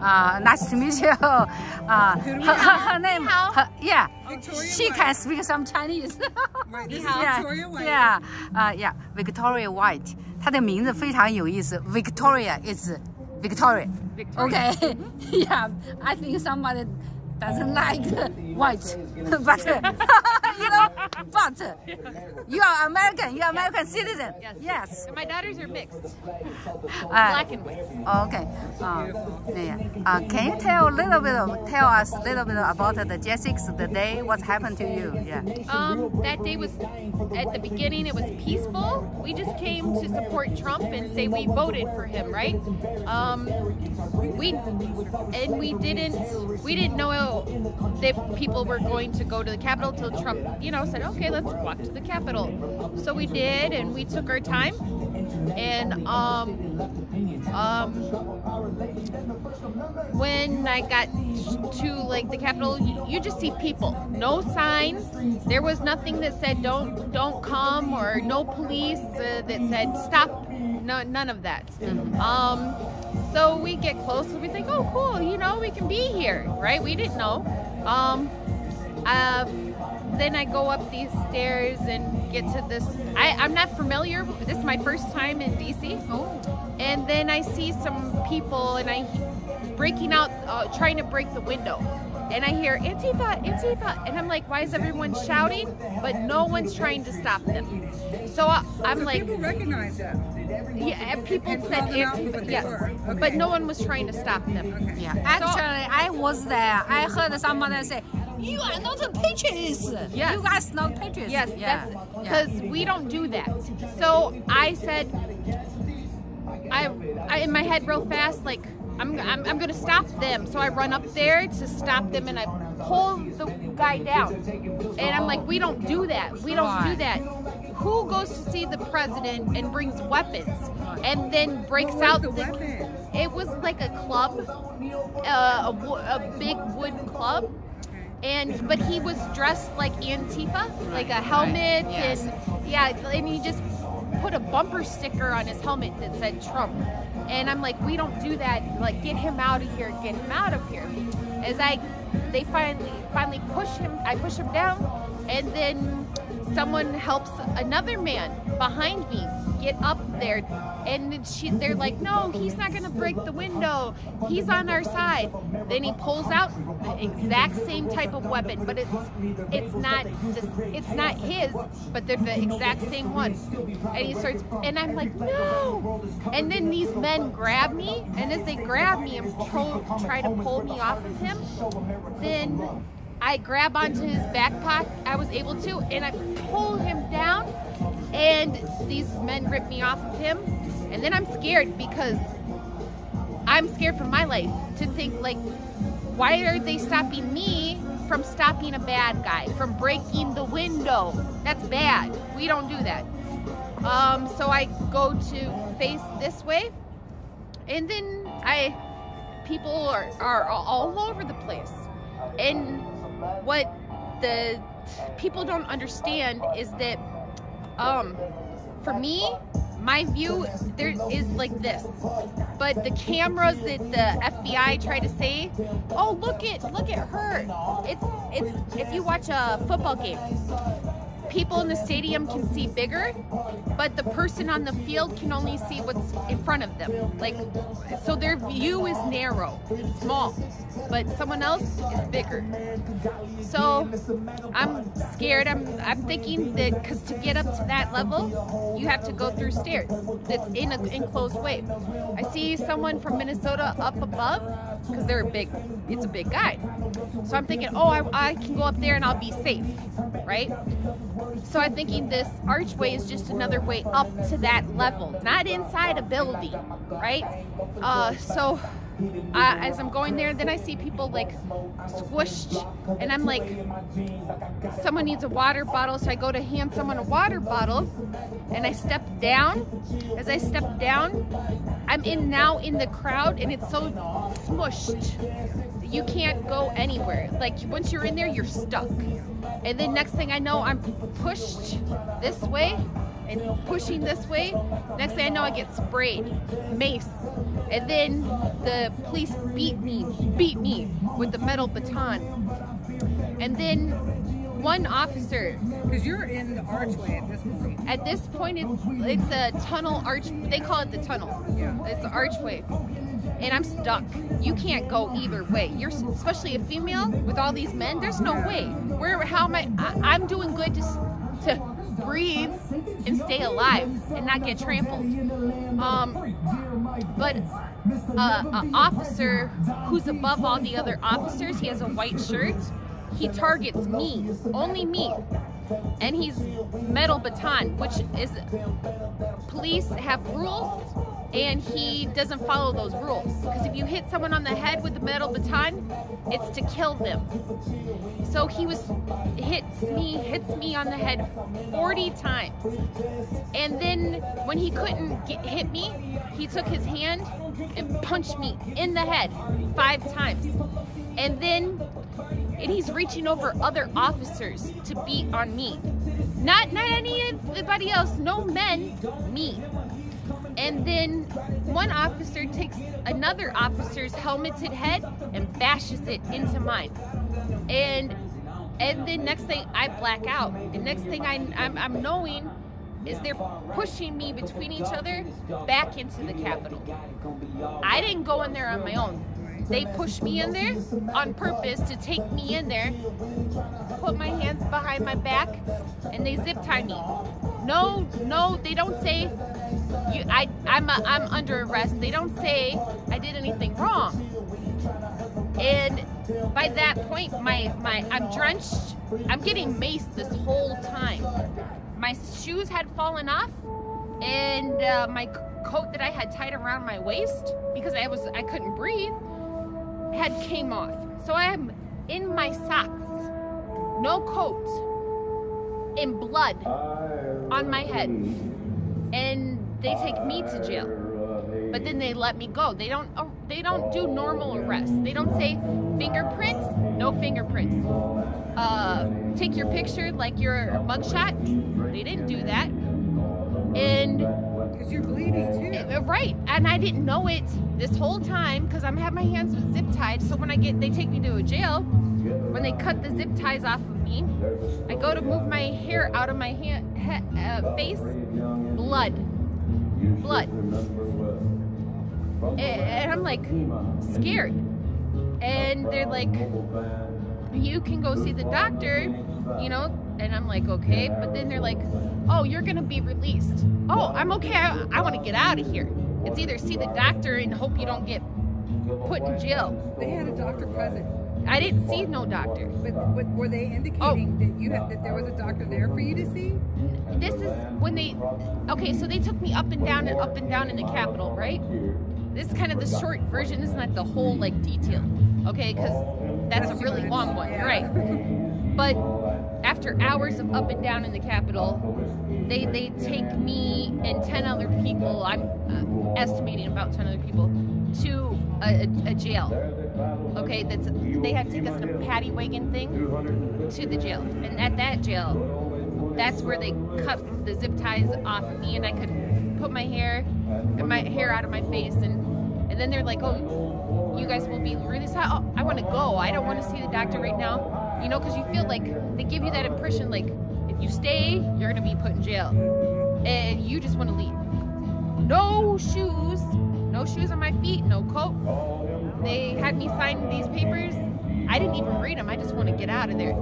Nice to meet you. Her name, yeah. Victoria She White. can speak some Chinese. Right, this is Yeah, Victoria White. yeah, Victoria White. 她的名字非常有意思。Victoria is Victoria. Okay. Yeah, I think somebody doesn't like white, but you know, but you are American. You are American citizen. Yes. And my daughters are mixed, black and white. Okay. Yeah. Can you tell us a little bit about the J6, the day, what happened to you? Yeah. That day was, at the beginning, it was peaceful. We just came to support Trump and say we voted for him, right? We didn't know that people were going to go to the Capitol till Trump, you know, said, okay, let's walk to the Capitol. So we did, and we took our time. And when I got to like the Capitol, you just see people, no signs. There was nothing that said don't come, or no police that said stop. No, none of that. So we get close and we think, oh cool, you know, we can be here, right? We didn't know. Then I go up these stairs and get to this. I'm not familiar. This is my first time in DC. And then I see some people and breaking out, trying to break the window. And I hear Antifa, Antifa, and I'm like, why is everyone shouting? But no one's trying to stop them. So I'm like, people recognize that. Yeah, people said Antifa, yes, but no one was trying to stop them. Okay. Yeah. Actually, I was there. I heard somebody say, "You are not patriots. Yes. You guys not patriots." Yes, Yeah. because we don't do that. So I said, I in my head real fast, like I'm gonna stop them. So I run up there to stop them, and I pull the guy down. And I'm like, we don't do that. We don't do that. Who goes to see the president and brings weapons and then breaks out the weapon? It was like a club, a big wood club. But he was dressed like Antifa, like a helmet, Yes. and he just put a bumper sticker on his helmet that said Trump. And I'm like, we don't do that. Like, get him out of here, get him out of here. They finally push him. I push him down, and then someone helps another man behind me get up there, and they're like, no, he's not gonna break the window, he's on our side. Then he pulls out the exact same type of weapon, but it's not his, but they're the exact same one. And he starts, and I'm like, no. And then these men grab me, and as they grab me and try to pull me off of him, then I grab onto his back pocket. I was able to, and I pull him down, and these men rip me off of him. And then I'm scared, because I'm scared for my life, to think, like, why are they stopping me from stopping a bad guy, from breaking the window? That's bad. We don't do that. So I go to face this way, and then people are all over the place. And what the people don't understand is that, for me, my view there is like this, but the cameras that the FBI try to say, oh, look at her. It's if you watch a football game, people in the stadium can see bigger, but the person on the field can only see what's in front of them. Like, so their view is narrow, it's small, but someone else is bigger. So I'm scared. I'm thinking that because to get up to that level, you have to go through stairs. That's in an enclosed way. I see someone from Minnesota up above, because it's a big guy. So I'm thinking, oh, I can go up there and I'll be safe, right? So I'm thinking this archway is just another way up to that level, not inside a building, right? So as I'm going there, then I see people like squished, and I'm like, someone needs a water bottle, so I go to hand someone a water bottle, and I step down. As I step down, I'm now in the crowd, and it's so smushed. You can't go anywhere. Like, once you're in there, you're stuck. And then next thing I know, I'm pushed this way, and pushing this way. Next thing I know, I get sprayed, mace. And then the police beat me with the metal baton. And then one officer. Because you're in the archway at this point. At this point, it's a tunnel arch. They call it the tunnel. Yeah. It's the archway. And I'm stuck. You can't go either way. You're, especially a female with all these men. There's no way. How am I? I'm doing good to breathe and stay alive and not get trampled. But an officer who's above all the other officers, he has a white shirt. He targets me, only me. And he's metal baton, which is, police have rules, and he doesn't follow those rules. Because if you hit someone on the head with the metal baton, it's to kill them. So he hits me on the head 40 times. And then when he couldn't hit me, he took his hand and punched me in the head 5 times. And he's reaching over other officers to beat on me. Not anybody else, no men, me. And then one officer takes another officer's helmeted head and bashes it into mine. And then next thing I black out. And next thing I'm knowing is they're pushing me between each other back into the Capitol. I didn't go in there on my own. They pushed me in there on purpose to take me in there, put my hands behind my back, and they zip tie me. No, they don't say I'm under arrest. They don't say I did anything wrong. And by that point, I'm drenched. I'm getting maced this whole time. My shoes had fallen off, and my coat that I had tied around my waist because I couldn't breathe had came off. So I am in my socks, no coat, in blood on my head, and they take me to jail. But then they let me go. They don't do normal arrests. They don't say fingerprints, no fingerprints. Take your picture like your mugshot. They didn't do that. And because you're bleeding too. Right, and I didn't know it this whole time because I'm having my hands zip tied. So when they take me to a jail, when they cut the zip ties off of me, I go to move my hair out of my face, blood. And I'm like scared. And they're like, you can go see the doctor, you know, and I'm like, okay. But then they're like, oh, you're gonna be released. Oh, I'm okay, I wanna get out of here. It's either see the doctor and hope you don't get put in jail. They had a doctor present. I didn't see no doctor. But were they indicating that there was a doctor there for you to see? This is when okay, so they took me up and down in the Capitol, right? This is kind of the short version. This is not the whole like detail, okay? Because that's a really long one, right? But after hours of up and down in the Capitol, they take me and 10 other people, I'm estimating about 10 other people, to a jail. Okay, they have to take us in a paddy wagon thing to the jail. And at that jail, that's where they cut the zip ties off of me and I could put my hair out of my face. And then they're like, oh, you guys will be released. I want to go. I don't want to see the doctor right now. You know, because you feel like they give you that impression like if you stay, you're going to be put in jail. And you just want to leave. No shoes on my feet, no coat. They had me sign these papers. I didn't even read them. I just want to get out of there.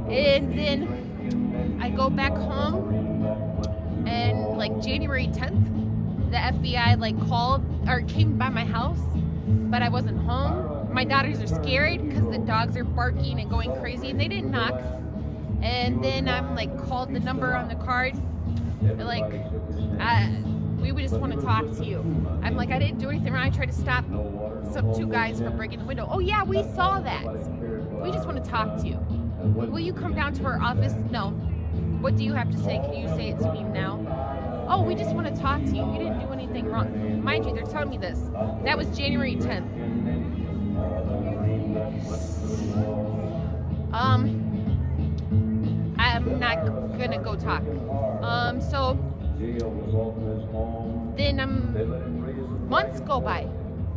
And then I go back home, and like January 10th, the FBI like called or came by my house, but I wasn't home. My daughters are scared because the dogs are barking and going crazy, and they didn't knock. And then I'm like called the number on the card. They're like, we would just want to talk to you. I'm like, I didn't do anything wrong. I tried to stop two guys from breaking the window. Oh yeah, we saw that. We just want to talk to you. Will you come down to our office? No. What do you have to say? Can you say it to me now? Oh, we just want to talk to you. You didn't do anything wrong. Mind you, they're telling me this. That was January 10th. I'm not gonna go talk. So then months go by.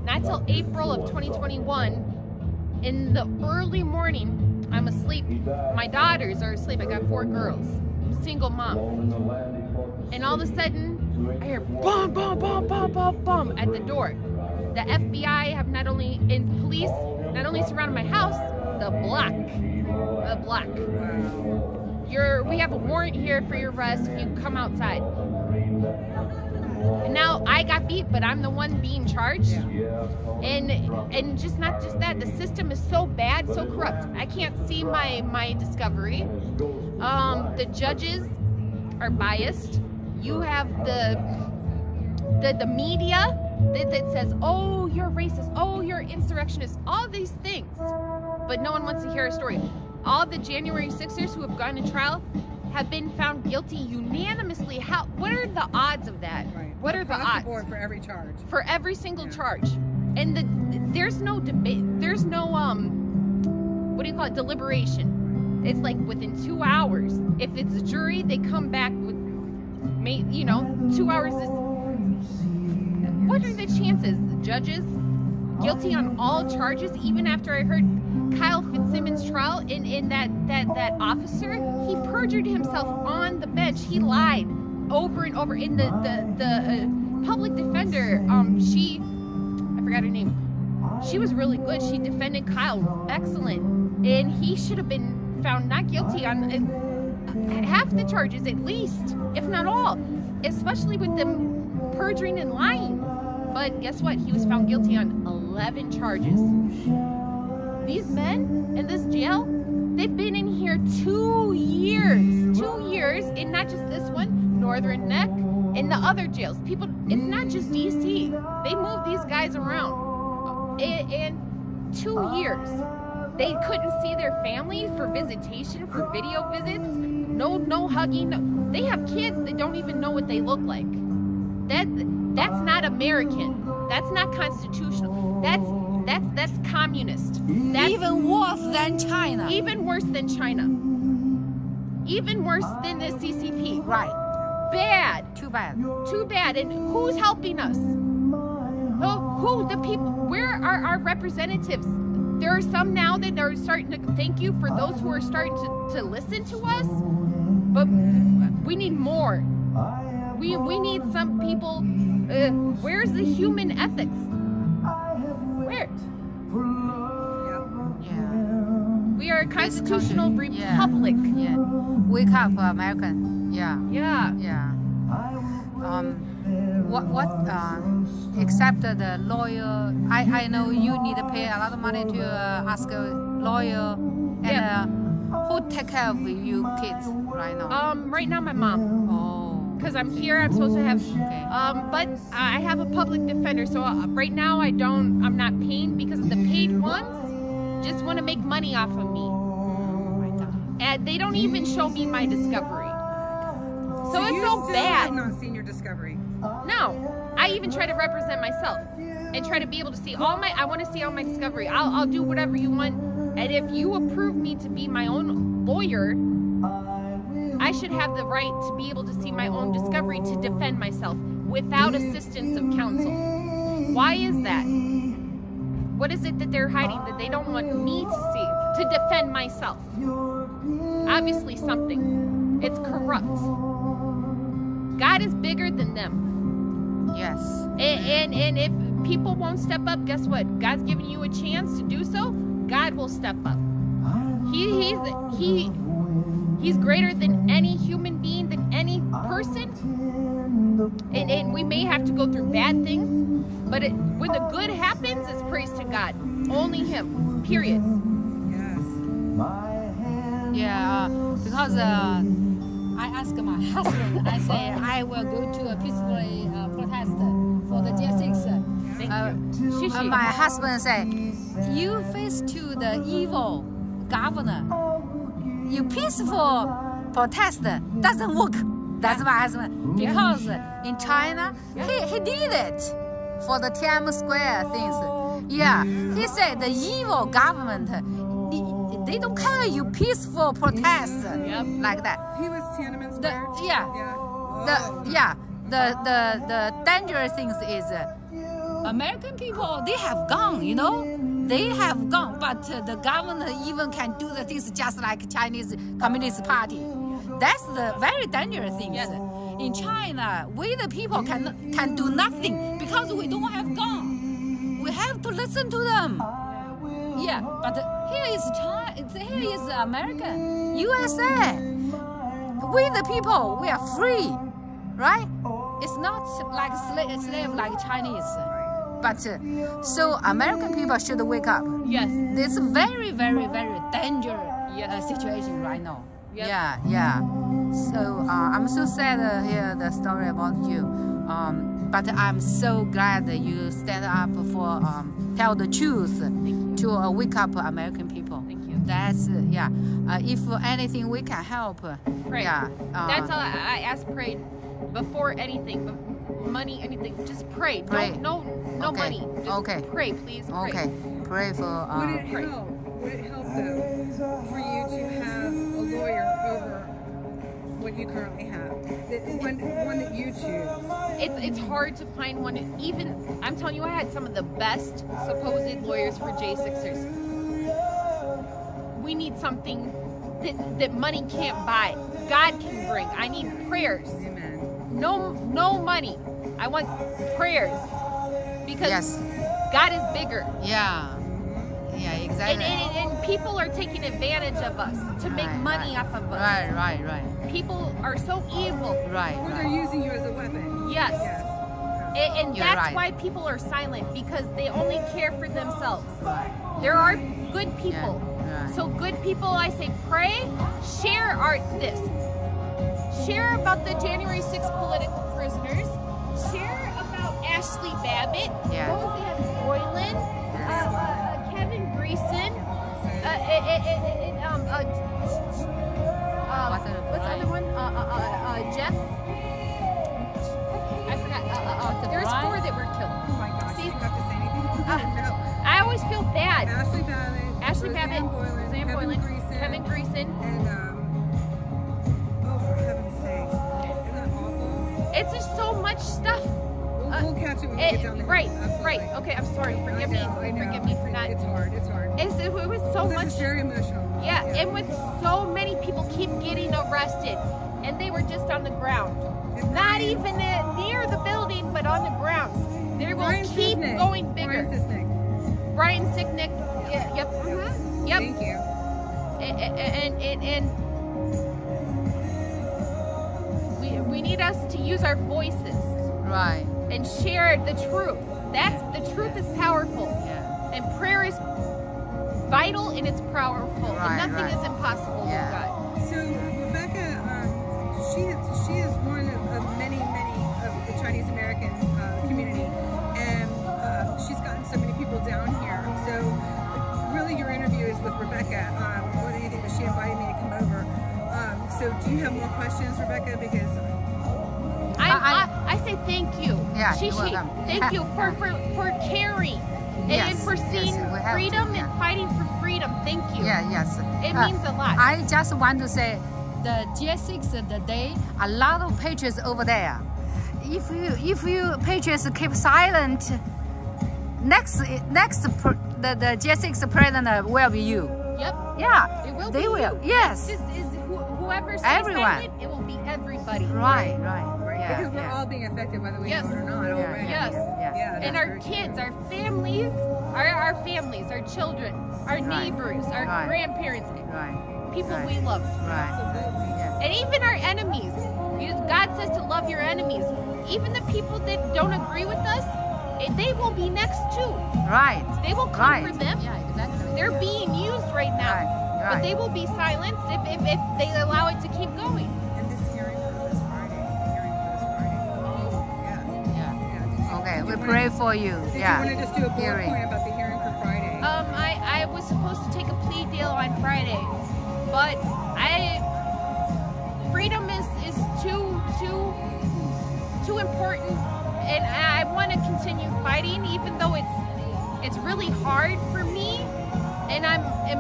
Not till April of 2021. In the early morning, I'm asleep. My daughters are asleep. I got 4 girls. I'm a single mom. And all of a sudden, I hear boom, boom, boom, boom, boom, boom at the door. The FBI have police not only surrounded my house, the block. We have a warrant here for your arrest if you come outside. And now I got beat, but I'm the one being charged. And just not just that, the system is so bad, so corrupt. I can't see my discovery. The judges are biased. You have the media that says, oh, you're racist, oh, you're insurrectionist, all these things. But no one wants to hear a story. All the January 6ers who have gone to trial have been found guilty unanimously. What are the odds of that? Right. What are the odds? For every charge. For every single charge. And there's no debate, there's no, what do you call it, deliberation. It's like within 2 hours. If it's a jury, they come back with, 2 hours is, what are the chances? The judges guilty on all charges, even after I heard Kyle Fitzsimmons' trial in that officer, he perjured himself on the bench. He lied over and over. In the public defender, I forgot her name. She was really good. She defended Kyle, excellent, and he should have been found not guilty on half the charges at least, if not all, especially with them perjuring and lying. But guess what? He was found guilty on 11 charges. These men in this jail, they've been in here 2 years. 2 years, and not just this one, Northern Neck, and the other jails. People, it's not just DC. They move these guys around. In 2 years, they couldn't see their family for visitation, for video visits. No hugging. No. They have kids that don't even know what they look like. That's not American. That's not constitutional. That's communist. That's even worse than China. Even worse than China. Even worse than the CCP. Right. Bad. Too bad. Too bad. And who's helping us? Who the people? Where are our representatives? There are some now that are starting to thank you for those who are starting to listen to us. But we need more. We need some people. Where's the human ethics? Where? Yeah. We are a constitutional republic. Yeah. Wake up, American. Yeah. Yeah. Yeah. Except the lawyer, I know you need to pay a lot of money to ask a lawyer. And who take care of you kids right now? Right now my mom. Oh. Because I'm here, I'm supposed to have, Okay. but I have a public defender, so right now I'm not paying because the paid ones just want to make money off of me. Oh my God. And they don't even show me my discovery. So it's so bad. Have not seen your discovery. No, I even try to represent myself and try to be able to see I want to see all my discovery. I'll do whatever you want. And if you approve me to be my own lawyer, I should have the right to be able to see my own discovery to defend myself without assistance of counsel. Why is that? What is it that they're hiding that they don't want me to see to defend myself? Obviously something. It's corrupt. God is bigger than them. Yes. And if people won't step up, guess what? God's giving you a chance to do so. God will step up. He's greater than any human being, than any person. And we may have to go through bad things, but when the good happens, it's praise to God. Only Him. Period. Yes. Yeah, because I asked my husband, I say I will go to a peacefully protest for the J6. My husband said, you face to the evil governor. You peaceful protest doesn't work. That's my husband. Because in China, he did it for the Tiananmen Square things. Yeah, he said the evil government, They don't care you peaceful protest like that. He was Tiananmen Square. The dangerous things is American people, they have gun, you know, they have gun, but the government even can do the things just like Chinese Communist Party. That's the very dangerous thing. Yes. In China, we the people can do nothing because we don't have gun. We have to listen to them. Yeah, but here is China, here is America, USA. We the people, we are free, right? It's not like slave like Chinese. But so American people should wake up. Yes. It's a very, very, very dangerous situation right now. Yep. Yeah. So I'm so sad to hear the story about you. But I'm so glad that you stand up for tell the truth to wake up American people. Thank you. That's if anything we can help. Pray. That's all I ask. Pray before anything, money, anything. Just pray. Pray. No money. Just pray, please. Pray. Okay. Pray for. Would it help? Would it help though for you to have a lawyer over what you currently have? One that you choose. It's hard to find one. Even I'm telling you, I had some of the best supposed lawyers for J6ers. We need something that money can't buy. God can bring. I need prayers. Amen. No money. I want prayers because God is bigger. Yeah, exactly. And people are taking advantage of us to make money off of us. Right. People are so evil. Or they're using you as a weapon. Yes. And You're that's right. why people are silent, because they only care for themselves. There are good people. So good people, I say, pray, share this. Share about the January 6th political prisoners. Share about Ashley Babbitt, Roseanne Boylan, Kevin Greason, what's the other one? Jeff? I forgot. There's 4 that were killed. Oh my gosh. See? You don't have to say anything. No. I always feel bad. Ashley Babbitt, Roseanne Boylan, Kevin Greason. And, oh, for heaven's sake. Isn't that awful? It's just so much stuff. We'll catch it when we get down there. Right. Okay, I'm sorry. Forgive me for not. It's hard. It was so much. This is very emotional. Yeah, and with so many people keep getting arrested, and they were just on the ground. Not even near the building, but on the grounds. They will keep going bigger. Brian Sicknick. Yep. Thank you. And we need us to use our voices. Right. And share the truth. The truth is powerful. Yeah. And prayer is vital and it's powerful. And nothing is impossible with God. So Rebecca, she is one of many of the Chinese American community, and she's gotten so many people down here. So really, your interview is with Rebecca more than anything, but she invited me to come over. So do you have more questions, Rebecca? Because I say thank you. Yeah, thank you for caring and for seeing freedom and fighting for freedom. Thank you. Yes. It means a lot. I just want to say, the J6 the day, a lot of patriots over there. If you patriots keep silent, next the J6 president will be you. Yep. Yeah. It will. They be will. You. Yes. Whoever stays silent, it will be everybody. Right. Because we're all being affected whether we know it or not already. Yes. Yeah, and our kids, our families, our children, our neighbors, our grandparents, people we love. Absolutely. And even our enemies. God says to love your enemies. Even the people that don't agree with us, they will be next too. Right. They will come for them. Yeah, exactly. They're being used right now. But they will be silenced if they allow it to keep going. And this hearing this Friday. Okay, we pray for you. Did you want to just do a bullet point about the hearing for Friday? I was supposed to take a plea deal on Friday, but freedom is too important, and I want to continue fighting, even though it's really hard for me and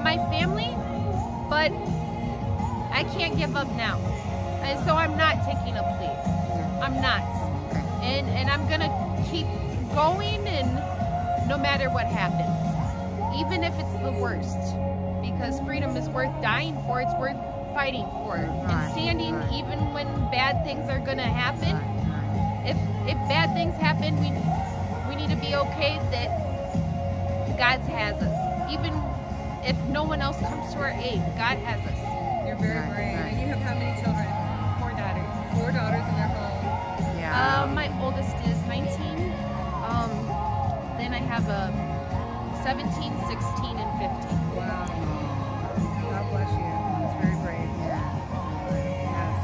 my family. but I can't give up now. And so I'm not taking a plea. I'm not. And I'm gonna keep going, and no matter what happens, even if it's the worst, because freedom is worth dying for, it's worth fighting for, and standing even when bad things are gonna happen. If bad things happen, we need to be okay that God has us. Even if no one else comes to our aid, God has us. You're very brave. And you have how many children? 4 daughters. 4 daughters in their home. Yeah. My oldest is 19. Then I have a 17, 16, and 15. Wow. God bless you. That's very brave. Yes.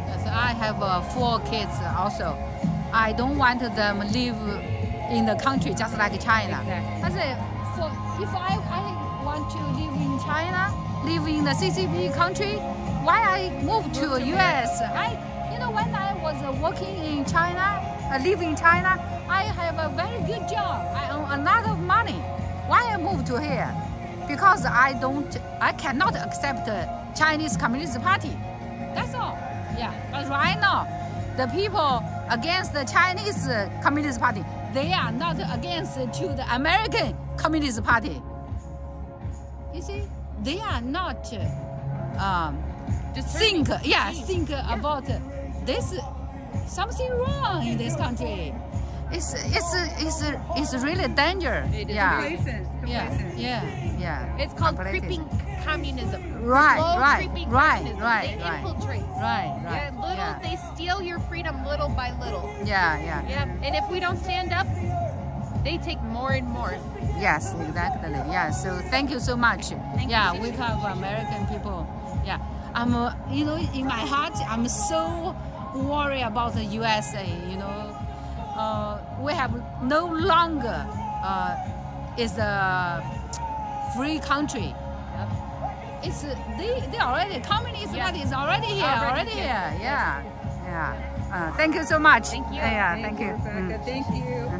Yes, I have 4 kids also. I don't want them live in the country just like China. Exactly. I say, if I want to live in China, live in the CCP country, why I move to US? When I was working in China, live in China, I have a very good job. I earn a lot of money. Why I move to here? Because I cannot accept Chinese Communist Party. That's all. Yeah. But right now, the people against the Chinese Communist Party, they are not against to the American Communist Party. You see, they are not think about this. Something wrong in this country. It's really danger. It is Complacent. Yeah. It's called creeping communism. Right. Creeping Right. communism. They infiltrate. Right. They steal your freedom little by little. Yeah. And if we don't stand up, they take more and more. Yes, exactly. Yeah. So thank you so much. Thank you. We have American people. Yeah. I'm in my heart, I'm so worried about the USA. We have no longer is a free country. It's they already communist party is already here. Yeah. Thank you so much. Thank you. Thank you. Rebecca. Thank you.